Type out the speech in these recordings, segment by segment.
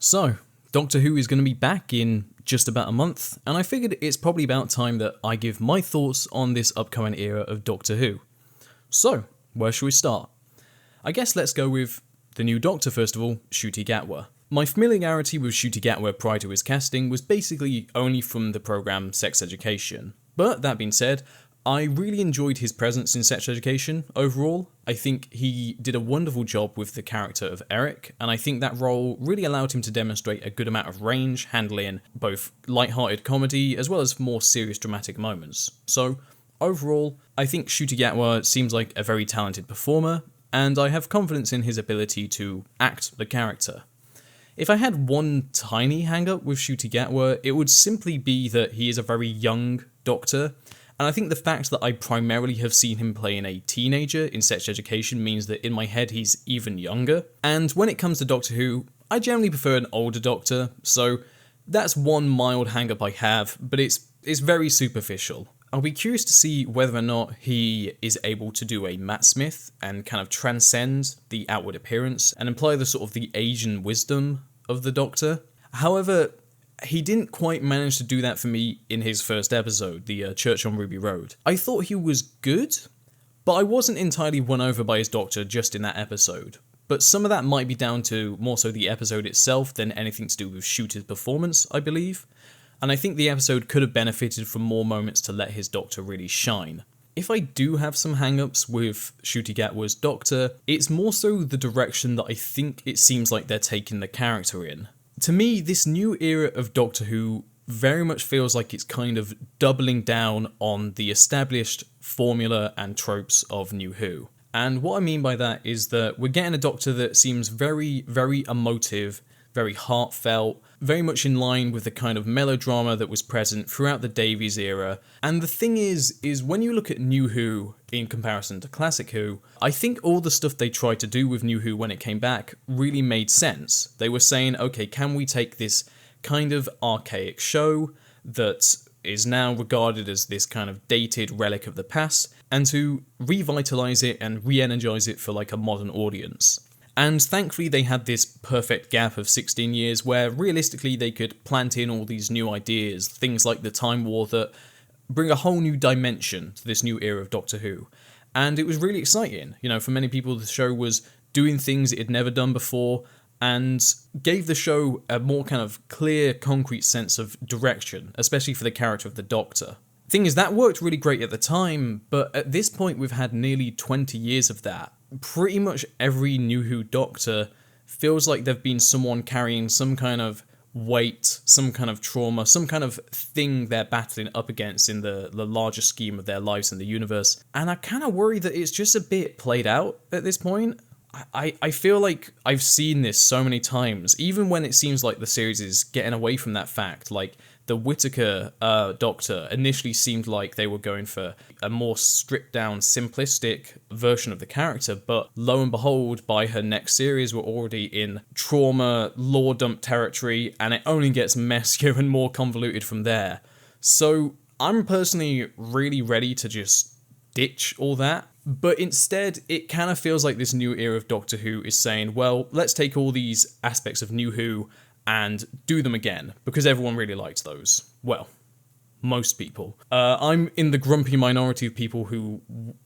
So, Doctor Who is going to be back in just about a month, and I figured it's probably about time that I give my thoughts on this upcoming era of Doctor Who. So, where should we start? I guess let's go with the new Doctor first of all, Ncuti Gatwa. My familiarity with Ncuti Gatwa prior to his casting was basically only from the programme Sex Education. But that being said, I really enjoyed his presence in Sex Education overall. I think he did a wonderful job with the character of Eric, and I think that role really allowed him to demonstrate a good amount of range, handling both light-hearted comedy as well as more serious dramatic moments. So, overall, I think Ncuti Gatwa seems like a very talented performer, and I have confidence in his ability to act the character. If I had one tiny hang-up with Ncuti Gatwa, it would simply be that he is a very young Doctor, and I think the fact that I primarily have seen him playing a teenager in Sex Education means that in my head he's even younger. And when it comes to Doctor Who, I generally prefer an older Doctor, so that's one mild hang-up I have, but it's very superficial. I'll be curious to see whether or not he is able to do a Matt Smith and kind of transcend the outward appearance and imply the sort of the Asian wisdom of the Doctor. However, he didn't quite manage to do that for me in his first episode, the Church on Ruby Road. I thought he was good, but I wasn't entirely won over by his Doctor just in that episode. But some of that might be down to more so the episode itself than anything to do with Shooter's performance, I believe. And I think the episode could have benefited from more moments to let his Doctor really shine. If I do have some hang-ups with Ncuti Gatwa's Doctor, it's more so the direction that I think it seems like they're taking the character in. To me, this new era of Doctor Who very much feels like it's kind of doubling down on the established formula and tropes of New Who. And what I mean by that is that we're getting a Doctor that seems very, very emotive, very heartfelt, very much in line with the kind of melodrama that was present throughout the Davies era. And the thing is when you look at New Who in comparison to Classic Who, I think all the stuff they tried to do with New Who when it came back really made sense. They were saying, okay, can we take this kind of archaic show that is now regarded as this kind of dated relic of the past, and to revitalize it and re-energize it for like a modern audience. And thankfully they had this perfect gap of 16 years where realistically they could plant in all these new ideas, things like the Time War that bring a whole new dimension to this new era of Doctor Who. And it was really exciting. You know, for many people the show was doing things it had never done before and gave the show a more kind of clear, concrete sense of direction, especially for the character of the Doctor. Thing is, that worked really great at the time, but at this point we've had nearly 20 years of that. Pretty much every New Who Doctor feels like they've been someone carrying some kind of weight, some kind of trauma, some kind of thing they're battling up against in the larger scheme of their lives in the universe. And I kind of worry that it's just a bit played out at this point. I feel like I've seen this so many times, even when it seems like the series is getting away from that fact. Like, the Whittaker Doctor initially seemed like they were going for a more stripped down, simplistic version of the character, but lo and behold, by her next series, we're already in trauma, lore dump territory, and it only gets messier and more convoluted from there. So I'm personally really ready to just ditch all that. But instead, it kind of feels like this new era of Doctor Who is saying, well, let's take all these aspects of New Who and do them again, because everyone really liked those. Well, most people. I'm in the grumpy minority of people who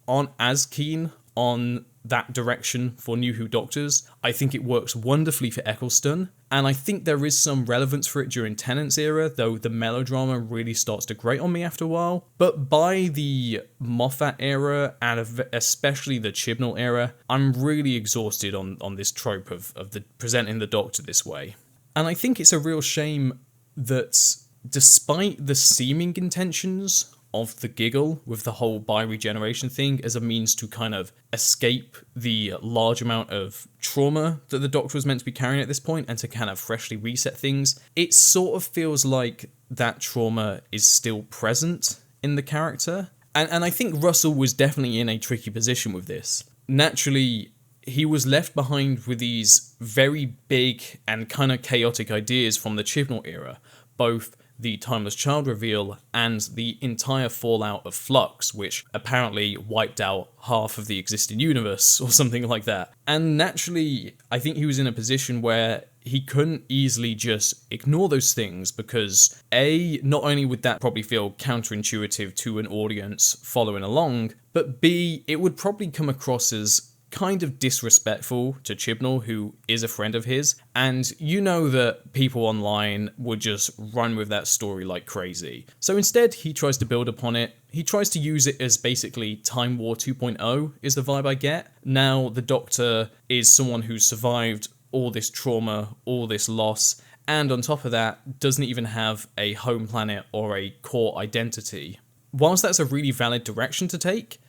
aren't as keen on that direction for New Who Doctors. I think it works wonderfully for Eccleston, and I think there is some relevance for it during Tennant's era, though the melodrama really starts to grate on me after a while. But by the Moffat era, and especially the Chibnall era, I'm really exhausted on this trope of presenting the Doctor this way. And I think it's a real shame that despite the seeming intentions of the giggle with the whole bi-regeneration thing as a means to kind of escape the large amount of trauma that the Doctor was meant to be carrying at this point and to kind of freshly reset things, it sort of feels like that trauma is still present in the character. And I think Russell was definitely in a tricky position with this. Naturally, he was left behind with these very big and kind of chaotic ideas from the Chibnall era, both the Timeless Child reveal and the entire fallout of Flux, which apparently wiped out half of the existing universe or something like that. And naturally, I think he was in a position where he couldn't easily just ignore those things because A, not only would that probably feel counterintuitive to an audience following along, but B, it would probably come across as kind of disrespectful to Chibnall, who is a friend of his, and you know that people online would just run with that story like crazy. So instead, he tries to build upon it. He tries to use it as basically Time War 2.0 is the vibe I get. Now the Doctor is someone who survived all this trauma, all this loss, and on top of that, doesn't even have a home planet or a core identity. Whilst that's a really valid direction to take,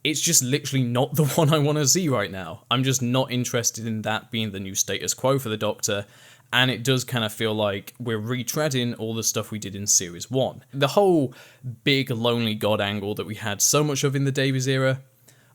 it's just literally not the one I want to see right now. I'm just not interested in that being the new status quo for the Doctor, and it does kind of feel like we're retreading all the stuff we did in Series 1. The whole big lonely god angle that we had so much of in the Davies era,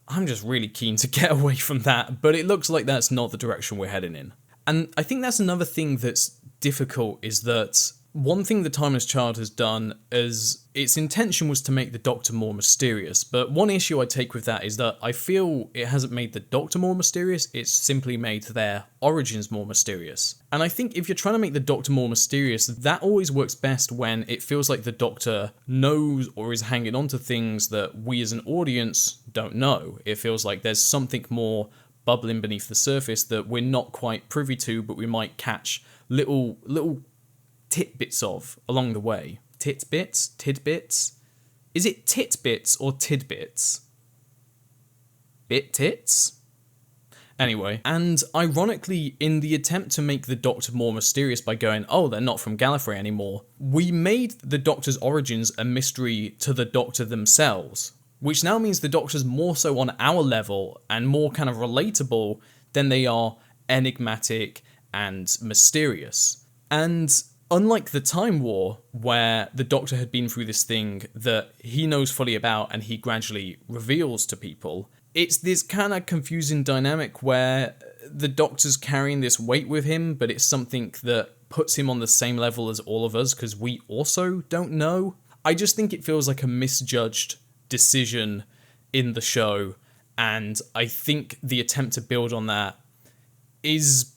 I'm just really keen to get away from that, but it looks like that's not the direction we're heading in. And I think that's another thing that's difficult, is that one thing the Timeless Child has done is its intention was to make the Doctor more mysterious, but one issue I take with that is that I feel it hasn't made the Doctor more mysterious, it's simply made their origins more mysterious. And I think if you're trying to make the Doctor more mysterious, that always works best when it feels like the Doctor knows or is hanging on to things that we as an audience don't know. It feels like there's something more bubbling beneath the surface that we're not quite privy to, but we might catch little tidbits of along the way. Tidbits? Is it titbits or tidbits? Bit tits? Anyway, and ironically, in the attempt to make the Doctor more mysterious by going, oh, they're not from Gallifrey anymore, we made the Doctor's origins a mystery to the Doctor themselves, which now means the Doctor's more so on our level and more kind of relatable than they are enigmatic and mysterious. And unlike the Time War, where the Doctor had been through this thing that he knows fully about and he gradually reveals to people, it's this kind of confusing dynamic where the Doctor's carrying this weight with him, but it's something that puts him on the same level as all of us because we also don't know. I just think it feels like a misjudged decision in the show, and I think the attempt to build on that is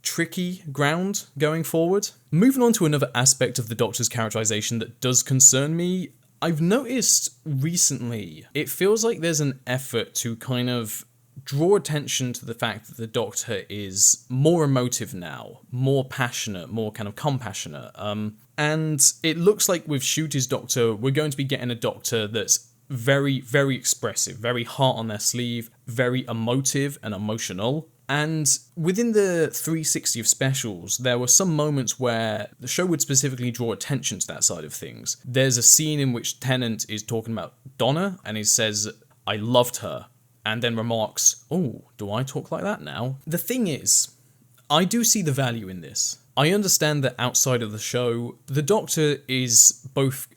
tricky ground going forward. Moving on to another aspect of the Doctor's characterization that does concern me, I've noticed recently it feels like there's an effort to kind of draw attention to the fact that the Doctor is more emotive now, more passionate, more kind of compassionate. And it looks like with Ncuti's Doctor, we're going to be getting a Doctor that's very, very expressive, very heart on their sleeve, very emotive and emotional. And within the 360 of specials, there were some moments where the show would specifically draw attention to that side of things. There's a scene in which Tennant is talking about Donna, and he says, I loved her, and then remarks, oh, do I talk like that now? The thing is, I do see the value in this. I understand that outside of the show, the Doctor is both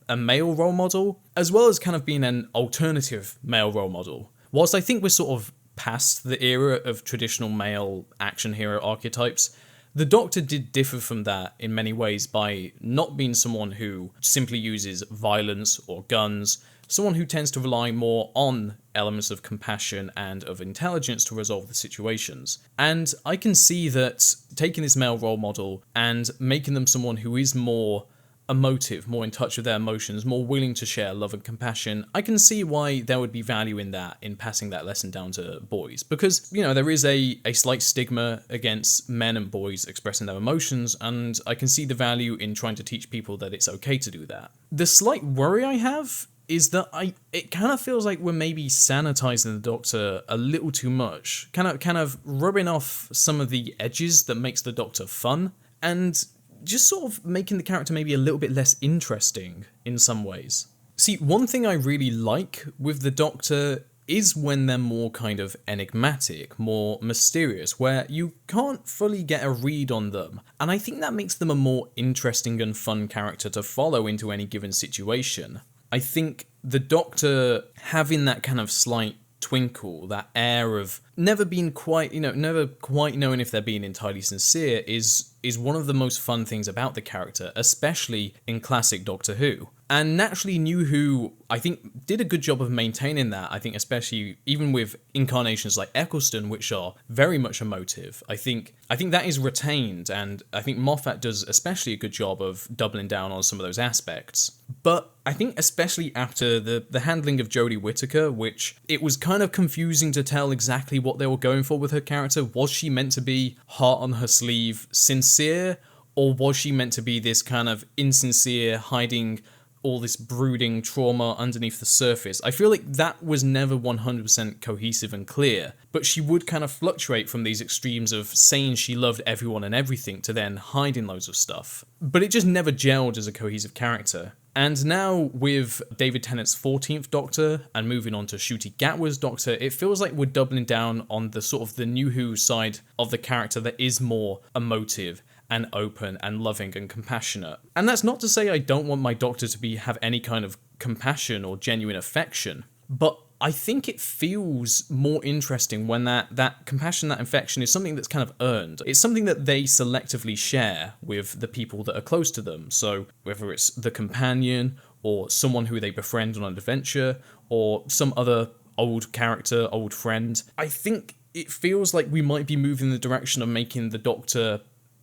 a male role model, as well as kind of being an alternative male role model. Whilst I think we're sort of past the era of traditional male action hero archetypes, the Doctor did differ from that in many ways by not being someone who simply uses violence or guns, someone who tends to rely more on elements of compassion and of intelligence to resolve the situations. And I can see that taking this male role model and making them someone who is more emotive, more in touch with their emotions, more willing to share love and compassion, I can see why there would be value in that, in passing that lesson down to boys. Because, you know, there is a slight stigma against men and boys expressing their emotions, and I can see the value in trying to teach people that it's okay to do that. The slight worry I have is that it kind of feels like we're maybe sanitizing the Doctor a little too much, kind of rubbing off some of the edges that makes the Doctor fun, and just sort of making the character maybe a little bit less interesting in some ways. See, one thing I really like with the Doctor is when they're more kind of enigmatic, more mysterious, where you can't fully get a read on them. And I think that makes them a more interesting and fun character to follow into any given situation. I think the Doctor having that kind of slight twinkle, that air of never been quite, never quite knowing if they're being entirely sincere is one of the most fun things about the character, especially in classic Doctor Who. And naturally, New Who, I think, did a good job of maintaining that. I think especially even with incarnations like Eccleston, which are very much emotive. I think that is retained, and I think Moffat does especially a good job of doubling down on some of those aspects. But I think especially after the handling of Jodie Whittaker, which it was kind of confusing to tell exactly what they were going for with her character. Was she meant to be heart on her sleeve, sincere, or was she meant to be this kind of insincere, hiding all this brooding trauma underneath the surface? I feel like that was never 100% cohesive and clear, but she would kind of fluctuate from these extremes of saying she loved everyone and everything to then hiding loads of stuff. But it just never gelled as a cohesive character. And now with David Tennant's 14th Doctor and moving on to Ncuti Gatwa's Doctor, it feels like we're doubling down on the sort of the New Who side of the character that is more emotive and open and loving and compassionate. And that's not to say I don't want my Doctor to have any kind of compassion or genuine affection, but I think it feels more interesting when that compassion, that affection is something that's kind of earned. It's something that they selectively share with the people that are close to them. So whether it's the companion or someone who they befriend on an adventure or some other old character, old friend, I think it feels like we might be moving in the direction of making the Doctor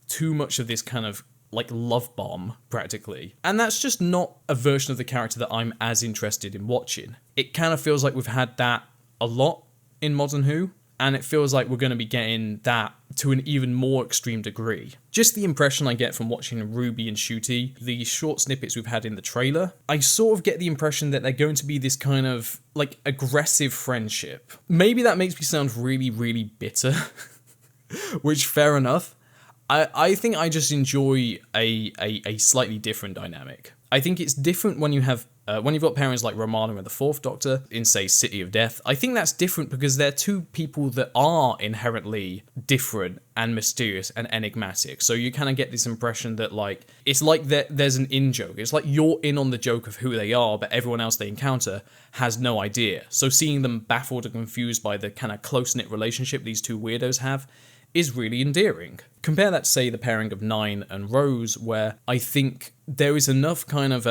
too much of this kind of like love bomb, practically. And that's just not a version of the character that I'm as interested in watching. It kind of feels like we've had that a lot in Modern Who, and it feels like we're going to be getting that to an even more extreme degree. Just the impression I get from watching Ruby and Ncuti, the short snippets we've had in the trailer, I sort of get the impression that they're going to be this kind of like aggressive friendship. Maybe that makes me sound really, really bitter, which fair enough. I think I just enjoy a slightly different dynamic. I think it's different when you've got pairings like Romana and the Fourth Doctor in, say, City of Death. I think that's different because they're two people that are inherently different and mysterious and enigmatic. So you kind of get this impression that like it's like there's an in-joke. It's like you're in on the joke of who they are, but everyone else they encounter has no idea. So seeing them baffled and confused by the kind of close-knit relationship these two weirdos have is really endearing. Compare that to, say, the pairing of Nine and Rose, where I think there is enough kind of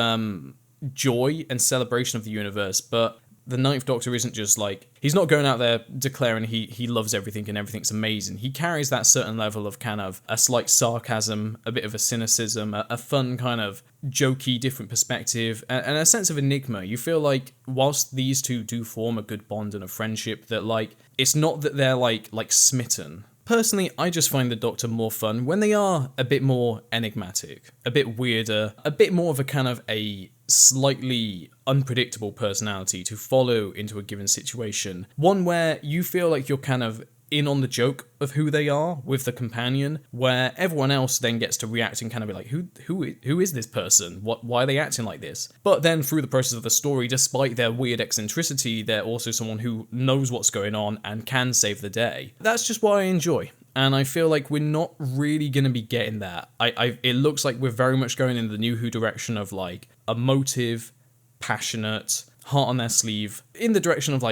joy and celebration of the universe, but the Ninth Doctor isn't just like, he's not going out there declaring he loves everything and everything's amazing. He carries that certain level of kind of a slight sarcasm, a bit of a cynicism, a fun kind of jokey different perspective, and a sense of enigma. You feel like whilst these two do form a good bond and a friendship, that like it's not that they're like smitten. Personally, I just find the Doctor more fun when they are a bit more enigmatic, a bit weirder, a bit more of a kind of a slightly unpredictable personality to follow into a given situation. One where you feel like you're kind of in on the joke of who they are with the companion, where everyone else then gets to react and kind of be like, who is this person? Why are they acting like this? But then through the process of the story, despite their weird eccentricity, they're also someone who knows what's going on and can save the day. That's just what I enjoy. And I feel like we're not really going to be getting that. It looks like we're very much going in the New Who direction of like emotive, passionate, heart on their sleeve, in the direction of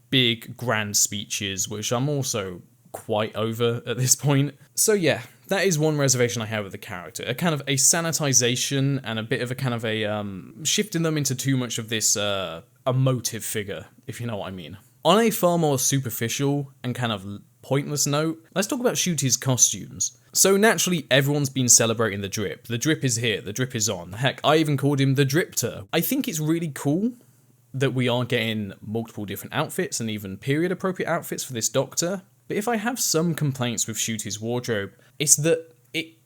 big grand speeches, which I'm also quite over at this point. So yeah, that is one reservation I have with the character, a kind of a sanitization and a bit of a kind of a shifting them into too much of this emotive figure, if you know what I mean. On a far more superficial and kind of pointless note, let's talk about Ncuti's costumes. So naturally, everyone's been celebrating the drip. The drip is here, the drip is on. Heck, I even called him the Dripter. I think it's really cool that we are getting multiple different outfits and even period-appropriate outfits for this Doctor. But if I have some complaints with Ncuti's wardrobe, it's that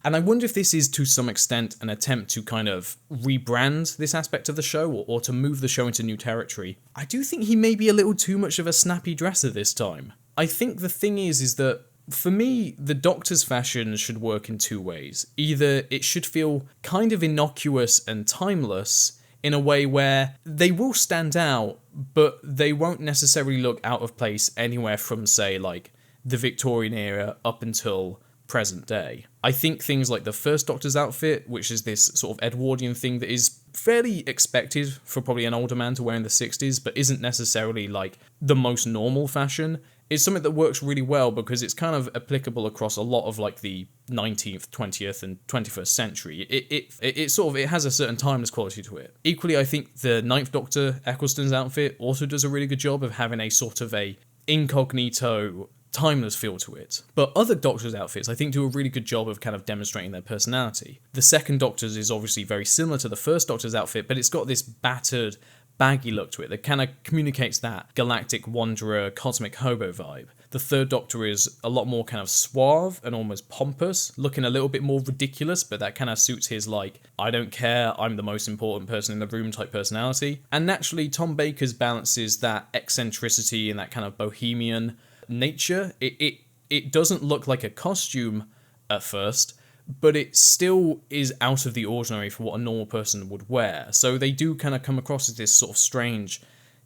and I wonder if this is to some extent an attempt to kind of rebrand this aspect of the show or to move the show into new territory. I do think he may be a little too much of a snappy dresser this time. I think the thing is that for me, the Doctor's fashion should work in two ways. Either it should feel kind of innocuous and timeless in a way where they will stand out, but they won't necessarily look out of place anywhere from, say, like the Victorian era up until present day. I think things like the First Doctor's outfit, which is this sort of Edwardian thing that is fairly expected for probably an older man to wear in the 60s, but isn't necessarily like the most normal fashion. is something that works really well because it's kind of applicable across a lot of like the 19th, 20th, and 21st century. It has a certain timeless quality to it. Equally, I think the Ninth Doctor Eccleston's outfit also does a really good job of having a sort of a incognito, timeless feel to it. But other Doctors' outfits, I think, do a really good job of kind of demonstrating their personality. The second Doctor's is obviously very similar to the first Doctor's outfit, but it's got this battered, baggy look to it that kind of communicates that galactic wanderer, cosmic hobo vibe. The third Doctor is a lot more kind of suave and almost pompous, looking a little bit more ridiculous, but that kind of suits his like, I don't care, I'm the most important person in the room type personality. And naturally, Tom Baker's balances that eccentricity and that kind of bohemian nature. It doesn't look like a costume at first, but it still is out of the ordinary for what a normal person would wear. So they do kind of come across as this sort of strange,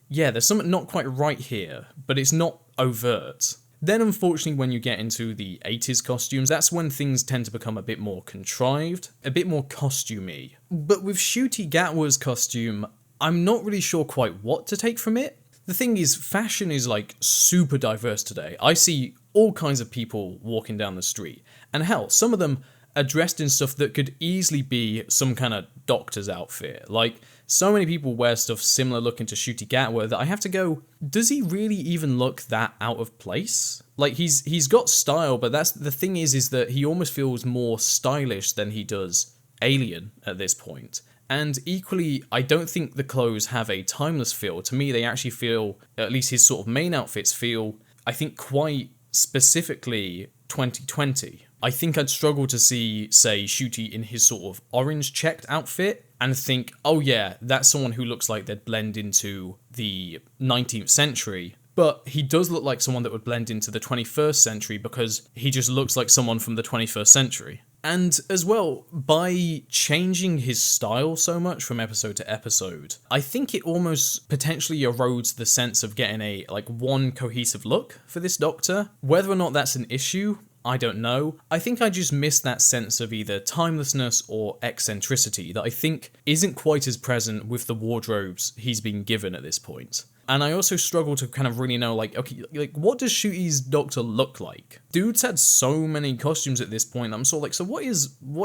yeah, there's something not quite right here, but it's not overt. Then unfortunately when you get into the 80s costumes, that's when things tend to become a bit more contrived, a bit more costumey. But with Ncuti Gatwa's costume, I'm not really sure quite what to take from it. The thing is, fashion is like super diverse today. I see all kinds of people walking down the street, and hell, some of them are dressed in stuff that could easily be some kind of doctor's outfit. Like, so many people wear stuff similar looking to Ncuti Gatwa that I have to go, does he really even look that out of place? Like, he's got style, but that's the thing is that he almost feels more stylish than he does alien at this point. And equally, I don't think the clothes have a timeless feel. To me, they actually feel, at least his sort of main outfits feel, I think, quite specifically 2020. I think I'd struggle to see, say, Ncuti in his sort of orange checked outfit and think, oh yeah, that's someone who looks like they'd blend into the 19th century. But he does look like someone that would blend into the 21st century because he just looks like someone from the 21st century. And as well, by changing his style so much from episode to episode, I think it almost potentially erodes the sense of getting a one cohesive look for this Doctor. Whether or not that's an issue, I don't know. I think I just miss that sense of either timelessness or eccentricity that I think isn't quite as present with the wardrobes he's been given at this point. And I also struggle to kind of really know, what does Ncuti's Doctor look like? Dude's had so many costumes at this point, I'm sort of like, so what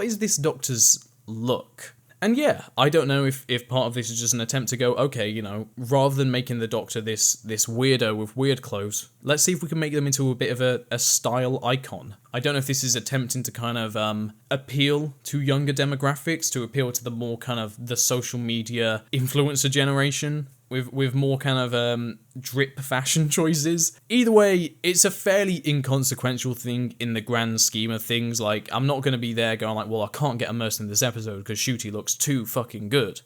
is this Doctor's look? And yeah, I don't know if part of this is just an attempt to go, okay, rather than making the Doctor this weirdo with weird clothes, let's see if we can make them into a bit of a style icon. I don't know if this is attempting to kind of appeal to younger demographics, to appeal to the more kind of the social media influencer generation, with more kind of drip fashion choices. Either way, it's a fairly inconsequential thing in the grand scheme of things. Like, I'm not going to be there going like, well, I can't get immersed in this episode because Ncuti looks too fucking good.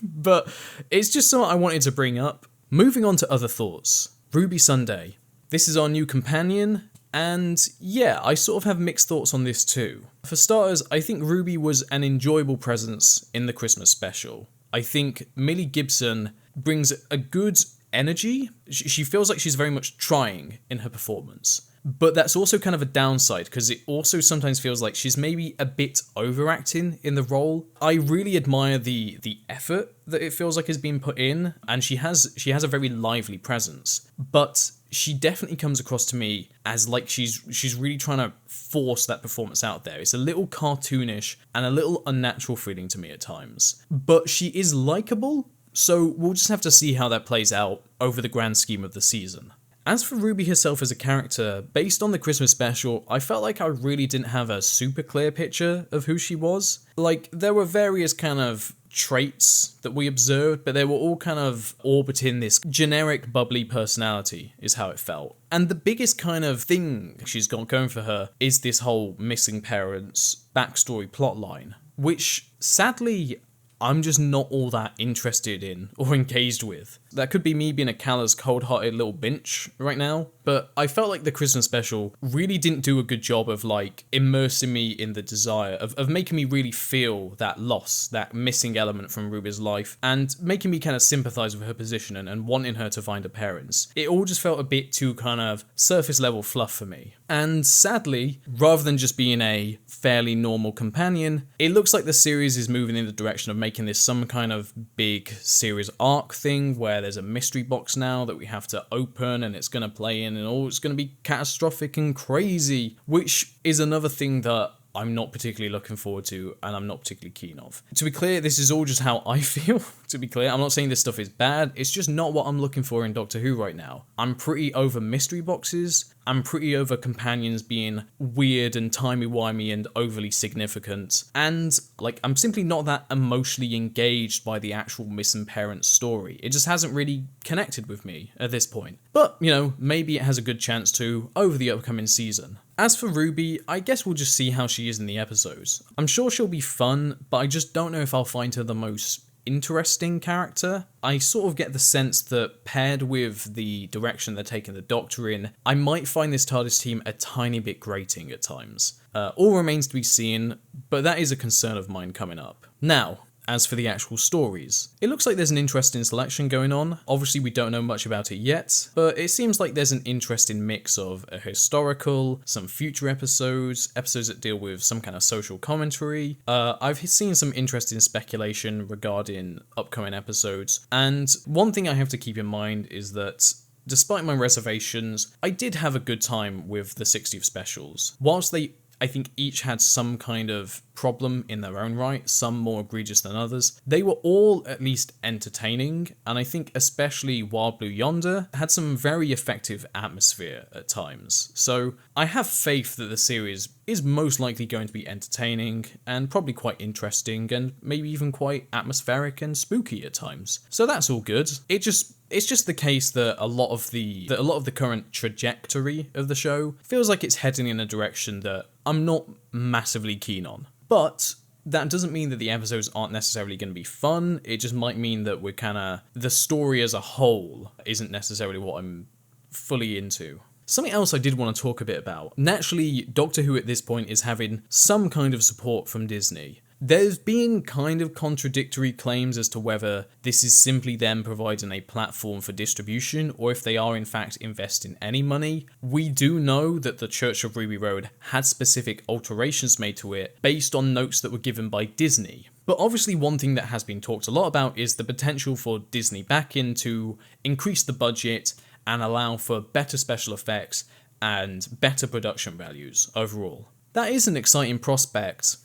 But it's just something I wanted to bring up. Moving on to other thoughts. Ruby Sunday. This is our new companion, and yeah, I sort of have mixed thoughts on this too. For starters, I think Ruby was an enjoyable presence in the Christmas special. I think Millie Gibson brings a good energy. She feels like she's very much trying in her performance. But that's also kind of a downside, because it also sometimes feels like she's maybe a bit overacting in the role. I really admire the effort that it feels like has been put in, and she has a very lively presence. But she definitely comes across to me as like she's really trying to force that performance out there. It's a little cartoonish and a little unnatural feeling to me at times. But she is likable, so we'll just have to see how that plays out over the grand scheme of the season. As for Ruby herself as a character, based on the Christmas special, I felt like I really didn't have a super clear picture of who she was. Like, there were various kind of traits that we observed, but they were all kind of orbiting this generic bubbly personality, is how it felt. And the biggest kind of thing she's got going for her is this whole missing parents backstory plotline, which sadly I'm just not all that interested in or engaged with. That could be me being a callous, cold-hearted little bitch right now, but I felt like the Christmas special really didn't do a good job of like immersing me in the desire, of making me really feel that loss, that missing element from Ruby's life, and making me kind of sympathise with her position and wanting her to find her parents. It all just felt a bit too kind of surface level fluff for me. And sadly, rather than just being a fairly normal companion, it looks like the series is moving in the direction of making making this some kind of big series arc thing where there's a mystery box now that we have to open and it's going to play in and all, it's going to be catastrophic and crazy, which is another thing that I'm not particularly looking forward to and I'm not particularly keen of. To be clear, this is all just how I feel, to be clear. I'm not saying this stuff is bad, it's just not what I'm looking for in Doctor Who right now. I'm pretty over mystery boxes, I'm pretty over companions being weird and timey-wimey and overly significant, and I'm simply not that emotionally engaged by the actual missing parent story. It just hasn't really connected with me at this point. But, maybe it has a good chance to over the upcoming season. As for Ruby, I guess we'll just see how she is in the episodes. I'm sure she'll be fun, but I just don't know if I'll find her the most interesting character. I sort of get the sense that paired with the direction they're taking the Doctor in, I might find this TARDIS team a tiny bit grating at times. All remains to be seen, but that is a concern of mine coming up. Now, as for the actual stories, it looks like there's an interesting selection going on. Obviously we don't know much about it yet, but it seems like there's an interesting mix of a historical, some future episodes that deal with some kind of social commentary. I've seen some interesting speculation regarding upcoming episodes, and one thing I have to keep in mind is that despite my reservations, I did have a good time with the 60th specials. Whilst I think each had some kind of problem in their own right, some more egregious than others. They were all at least entertaining, and I think especially Wild Blue Yonder had some very effective atmosphere at times. So I have faith that the series is most likely going to be entertaining and probably quite interesting and maybe even quite atmospheric and spooky at times. So that's all good. It's just the case that a lot of the current trajectory of the show feels like it's heading in a direction that I'm not massively keen on. But that doesn't mean that the episodes aren't necessarily going to be fun. It just might mean that the story as a whole isn't necessarily what I'm fully into. Something else I did want to talk a bit about. Naturally, Doctor Who at this point is having some kind of support from Disney. There's been kind of contradictory claims as to whether this is simply them providing a platform for distribution or if they are in fact investing any money. We do know that the Church of Ruby Road had specific alterations made to it based on notes that were given by Disney. But obviously one thing that has been talked a lot about is the potential for Disney backing to increase the budget and allow for better special effects and better production values overall. That is an exciting prospect.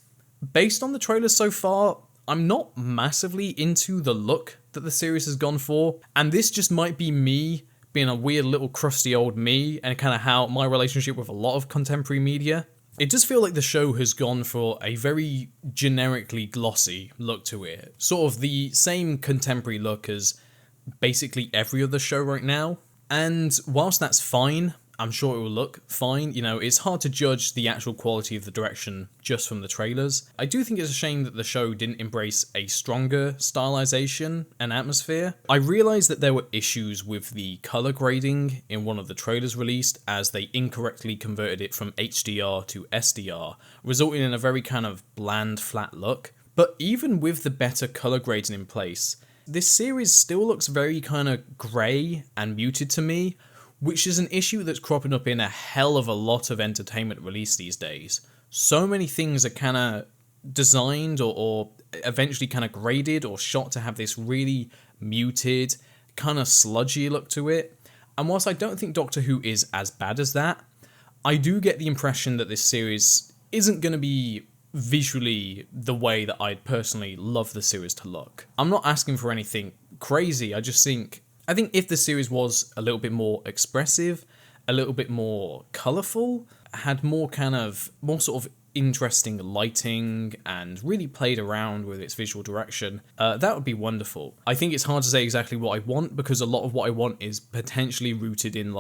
Based on the trailers so far, I'm not massively into the look that the series has gone for, and this just might be me being a weird little crusty old me and kind of how my relationship with a lot of contemporary media. It does feel like the show has gone for a very generically glossy look to it, sort of the same contemporary look as basically every other show right now. And whilst that's fine, I'm sure it will look fine. It's hard to judge the actual quality of the direction just from the trailers. I do think it's a shame that the show didn't embrace a stronger stylization and atmosphere. I realised that there were issues with the colour grading in one of the trailers released, as they incorrectly converted it from HDR to SDR, resulting in a very kind of bland, flat look. But even with the better colour grading in place, this series still looks very kind of grey and muted to me, which is an issue that's cropping up in a hell of a lot of entertainment release these days. So many things are kind of designed or eventually kind of graded or shot to have this really muted, kind of sludgy look to it. And whilst I don't think Doctor Who is as bad as that, I do get the impression that this series isn't going to be visually the way that I'd personally love the series to look. I'm not asking for anything crazy, I think if the series was a little bit more expressive, a little bit more colourful, had more sort of interesting lighting and really played around with its visual direction, that would be wonderful. I think it's hard to say exactly what I want because a lot of what I want is potentially rooted in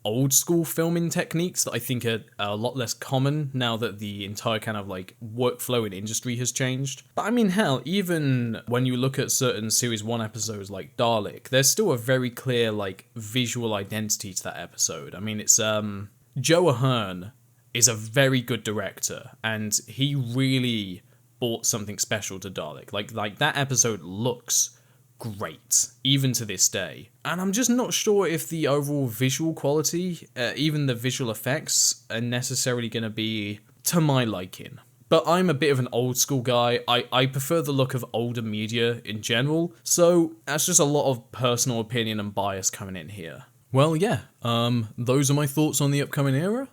old school filming techniques that I think are a lot less common now that the entire kind of workflow in industry has changed. But I mean, hell, even when you look at certain series 1 episodes like Dalek, there's still a very clear visual identity to that episode. I mean, it's Joe Ahern is a very good director, and he really brought something special to Dalek. Like that episode looks great, even to this day. And I'm just not sure if the overall visual quality, even the visual effects, are necessarily going to be to my liking. But I'm a bit of an old school guy. I prefer the look of older media in general, so that's just a lot of personal opinion and bias coming in here. Well, yeah, those are my thoughts on the upcoming era.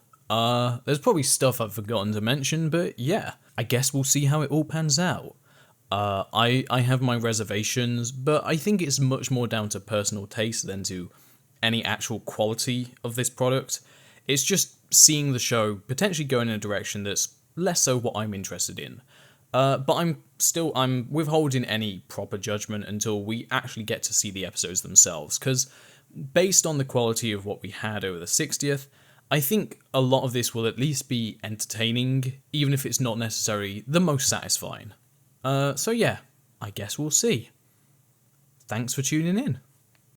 There's probably stuff I've forgotten to mention, but yeah, I guess we'll see how it all pans out. I have my reservations, but I think it's much more down to personal taste than to any actual quality of this product. It's just seeing the show potentially going in a direction that's less so what I'm interested in. But I'm withholding any proper judgment until we actually get to see the episodes themselves, because based on the quality of what we had over the 60th, I think a lot of this will at least be entertaining, even if it's not necessarily the most satisfying. So yeah, I guess we'll see. Thanks for tuning in.